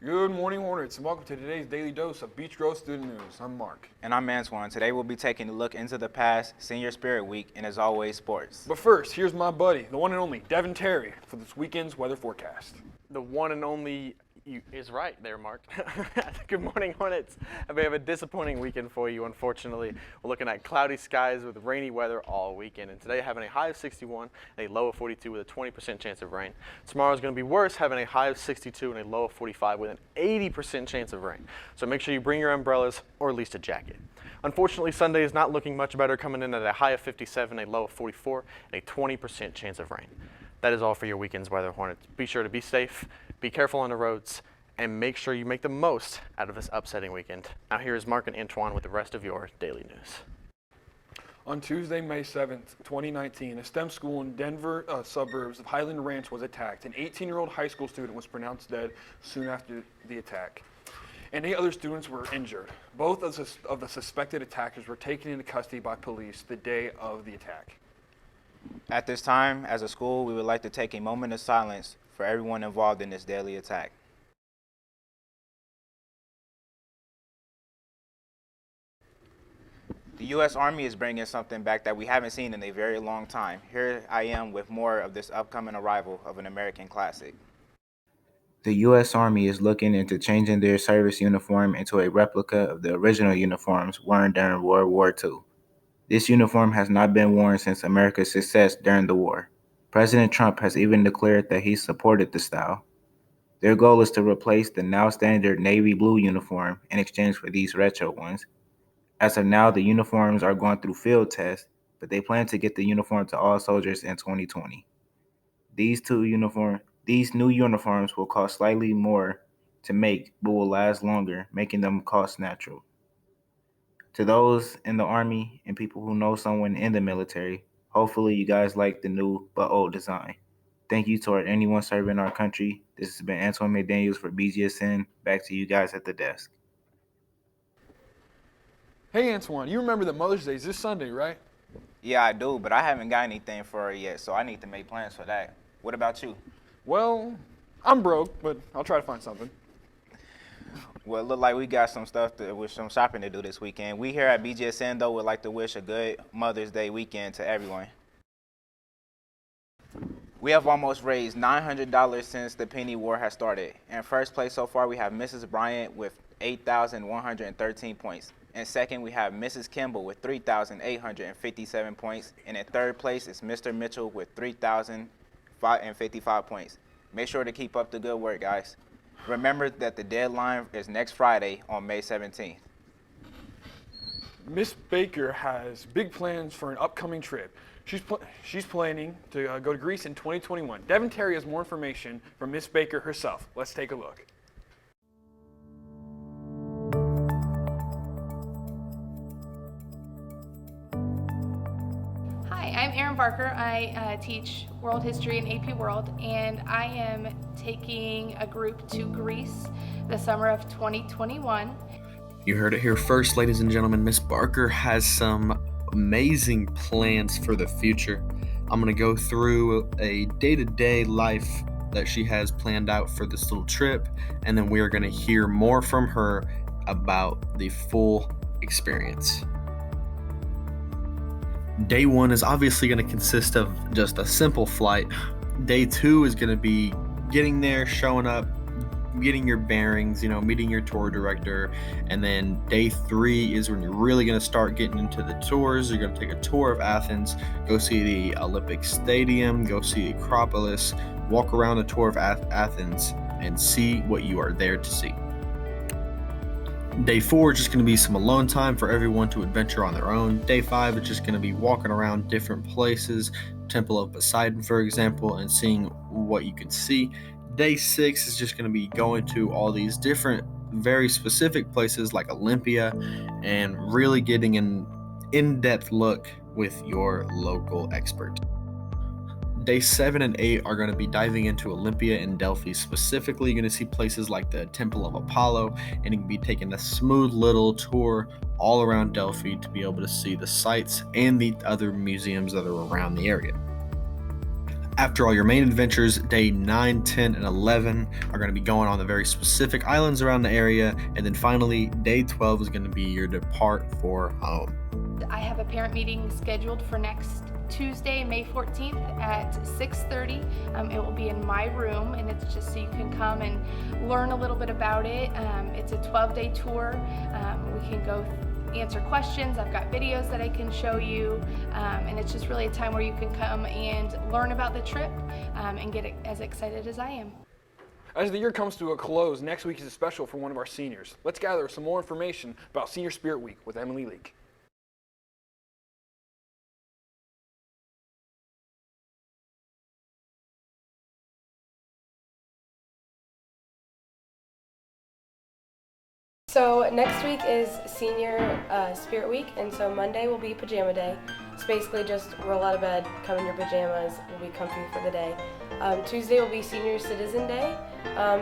Good morning, Hornets, and welcome to today's daily dose of Beach Grove Student News. I'm Mark. And I'm Antoine. Today we'll be taking a look into the past, Senior Spirit Week, and as always, sports. But first, here's my buddy, the one and only Devin Terry, for this weekend's weather forecast. The one and only is right there, Mark. Good morning, Hornets. We have a disappointing weekend for you, unfortunately. We're looking at cloudy skies with rainy weather all weekend. And today having a high of 61 and a low of 42 with a 20% chance of rain. Tomorrow is going to be worse, having a high of 62 and a low of 45 with an 80% chance of rain. So make sure you bring your umbrellas or at least a jacket. Unfortunately, Sunday is not looking much better, coming in at a high of 57, a low of 44, and a 20% chance of rain. That is all for your weekend's weather, Hornets. Be sure to be safe, be careful on the roads, and make sure you make the most out of this upsetting weekend. Now here is Mark and Antoine with the rest of your daily news. On Tuesday, May 7th, 2019, a STEM school in Denver suburbs of Highland Ranch was attacked. An 18-year-old high school student was pronounced dead soon after the attack, and 8 other students were injured. Both of the suspected attackers were taken into custody by police the day of the attack. At this time, as a school, we would like to take a moment of silence for everyone involved in this deadly attack. The U.S. Army is bringing something back that we haven't seen in a very long time. Here I am with more of this upcoming arrival of an American classic. The U.S. Army is looking into changing their service uniform into a replica of the original uniforms worn during World War II. This uniform has not been worn since America's success during the war. President Trump has even declared that he supported the style. Their goal is to replace the now standard navy blue uniform in exchange for these retro ones. As of now, the uniforms are going through field tests, but they plan to get the uniform to all soldiers in 2020. These new uniforms will cost slightly more to make, but will last longer, making them cost natural. To those in the Army and people who know someone in the military, hopefully you guys like the new but old design. Thank you to anyone serving our country. This has been Antoine McDaniels for Bgsn. Back to you guys at the desk. Hey, Antoine, you remember that Mother's Day is this Sunday, right? Yeah, I do, but I haven't got anything for her yet, so I need to make plans for that. What about you? Well, I'm broke, but I'll try to find something. Well, it look like we got some shopping to do this weekend. We here at Bgsn, though, would like to wish a good Mother's Day weekend to everyone. We have almost raised $900 since the penny war has started. In first place so far, we have Mrs. Bryant with 8,113 points. In second, we have Mrs. Kimball with 3,857 points. And in third place is Mr. Mitchell with 3,055 points. Make sure to keep up the good work, guys. Remember that the deadline is next Friday on May 17th. Miss Baker has big plans for an upcoming trip. She's planning to go to Greece in 2021. Devin Terry has more information from Miss Baker herself. Let's take a look. Hi, I'm Erin Barker. I teach World History and AP World, and I am taking a group to Greece the summer of 2021. You heard it here first, ladies and gentlemen. Miss Barker has some amazing plans for the future. I'm going to go through a day-to-day life that she has planned out for this little trip, and then we are going to hear more from her about the full experience. Day 1 is obviously going to consist of just a simple flight. Day 2 is going to be getting there, showing up, getting your bearings, meeting your tour director. And then day 3 is when you're really going to start getting into the tours. You're going to take a tour of Athens, go see the Olympic Stadium, go see the Acropolis, walk around a tour of Athens, and see what you are there to see. Day 4 is just going to be some alone time for everyone to adventure on their own. Day 5 is just going to be walking around different places, Temple of Poseidon, for example, and seeing what you can see. Day 6 is just going to be going to all these different, very specific places like Olympia and really getting an in-depth look with your local expert. Day 7 and 8 are going to be diving into Olympia and Delphi. Specifically, you're going to see places like the Temple of Apollo, and you can be taking a smooth little tour all around Delphi to be able to see the sights and the other museums that are around the area. After all your main adventures, day 9, 10, and 11 are going to be going on the very specific islands around the area. And then finally, day 12 is going to be your depart for home. I have a parent meeting scheduled for next Tuesday, May 14th at 6:30. It will be in my room, and it's just so you can come and learn a little bit about it. It's a 12-day tour. We can go answer questions. I've got videos that I can show you, and it's just really a time where you can come and learn about the trip and get as excited as I am. As the year comes to a close, next week is a special for one of our seniors. Let's gather some more information about Senior Spirit Week with Emily Leake. So next week is Senior Spirit Week, and so Monday will be Pajama Day. It's basically just roll out of bed, come in your pajamas, we'll be comfy for the day. Tuesday will be Senior Citizen Day.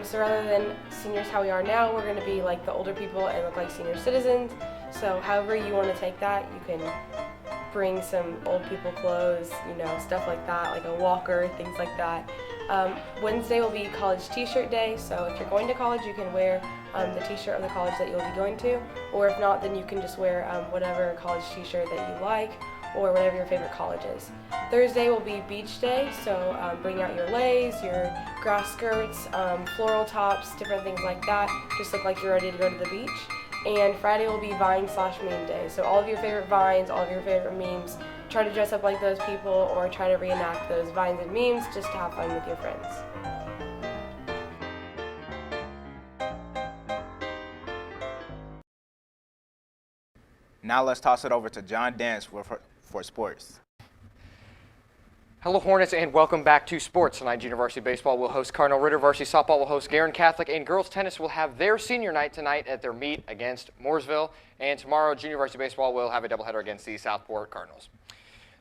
So rather than seniors how we are now, we're going to be like the older people and look like senior citizens. So however you want to take that, you can bring some old people clothes, stuff like that, like a walker, things like that. Wednesday will be College T-shirt Day, so if you're going to college, you can wear the T-shirt of the college that you'll be going to, or if not, then you can just wear whatever college T-shirt that you like, or whatever your favorite college is. Thursday will be Beach Day, so bring out your leis, your grass skirts, floral tops, different things like that. Just look like you're ready to go to the beach. And Friday will be Vine/Meme Day, so all of your favorite vines, all of your favorite memes, try to dress up like those people or try to reenact those vines and memes just to have fun with your friends. Now let's toss it over to John Dance for sports. Hello Hornets and welcome back to sports. Tonight Junior Varsity Baseball will host Cardinal Ritter, Varsity Softball will host Guerin Catholic, and Girls Tennis will have their senior night tonight at their meet against Mooresville. And tomorrow Junior Varsity Baseball will have a doubleheader against the Southport Cardinals.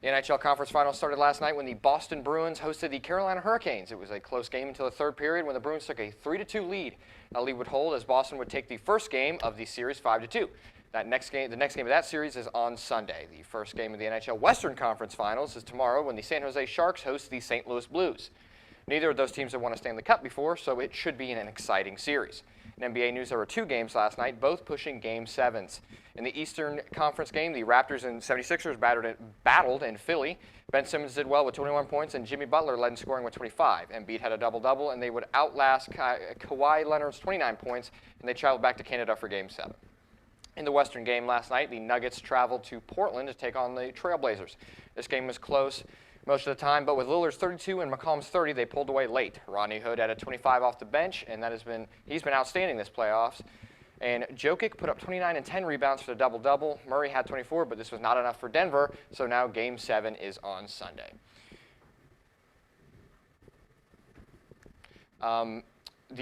The NHL Conference Finals started last night when the Boston Bruins hosted the Carolina Hurricanes. It was a close game until the third period when the Bruins took a 3-2 lead. That lead would hold as Boston would take the first game of the series 5-2. The next game of that series is on Sunday. The first game of the NHL Western Conference Finals is tomorrow when the San Jose Sharks host the St. Louis Blues. Neither of those teams have won a Stanley Cup before, so it should be an exciting series. In NBA news, there were two games last night, both pushing Game 7s. In the Eastern Conference game, the Raptors and 76ers battled in Philly. Ben Simmons did well with 21 points, and Jimmy Butler led in scoring with 25. Embiid had a double-double, and they would outlast Kawhi Leonard's 29 points, and they traveled back to Canada for Game 7. In the Western game last night, the Nuggets traveled to Portland to take on the Trailblazers. This game was close most of the time, but with Lillard's 32 and McCollum's 30, they pulled away late. Rodney Hood had a 25 off the bench, and he's been outstanding this playoffs. And Jokic put up 29 and 10 rebounds for the double-double. Murray had 24, but this was not enough for Denver, so now Game 7 is on Sunday. The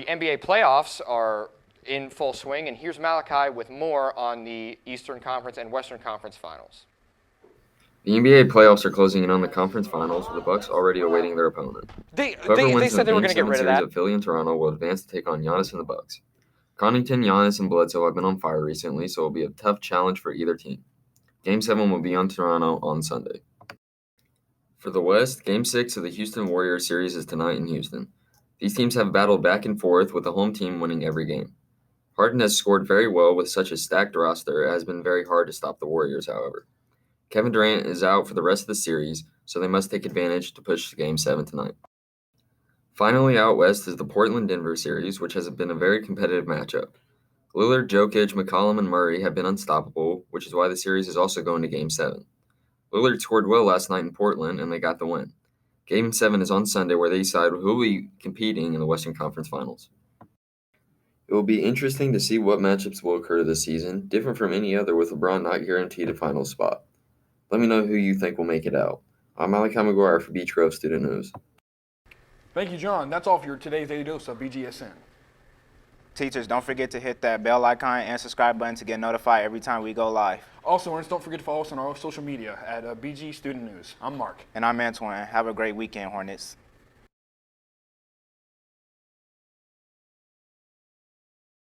NBA playoffs are in full swing, and here's Malachi with more on the Eastern Conference and Western Conference Finals. The NBA playoffs are closing in on the conference finals, with the Bucks already awaiting their opponent. They wins said they were the going to get rid of that. Of Philly and Toronto will advance to take on Giannis and the Bucks. Connaughton, Giannis, and Bledsoe have been on fire recently, so it will be a tough challenge for either team. Game 7 will be on Toronto on Sunday. For the West, Game 6 of the Houston Warriors series is tonight in Houston. These teams have battled back and forth, with the home team winning every game. Harden has scored very well with such a stacked roster. It has been very hard to stop the Warriors, however. Kevin Durant is out for the rest of the series, so they must take advantage to push to Game 7 tonight. Finally, out west is the Portland-Denver series, which has been a very competitive matchup. Lillard, Jokic, McCollum, and Murray have been unstoppable, which is why the series is also going to Game 7. Lillard scored well last night in Portland, and they got the win. Game 7 is on Sunday, where they decide who will be competing in the Western Conference Finals. It will be interesting to see what matchups will occur this season, different from any other with LeBron not guaranteed a final spot. Let me know who you think will make it out. I'm Malachi McGuire for Beach Grove Student News. Thank you, John. That's all for your today's Daily Dose of Bgsn. Teachers, don't forget to hit that bell icon and subscribe button to get notified every time we go live. Also, Hornets, don't forget to follow us on our social media at BG Student News. I'm Mark. And I'm Antoine. Have a great weekend, Hornets.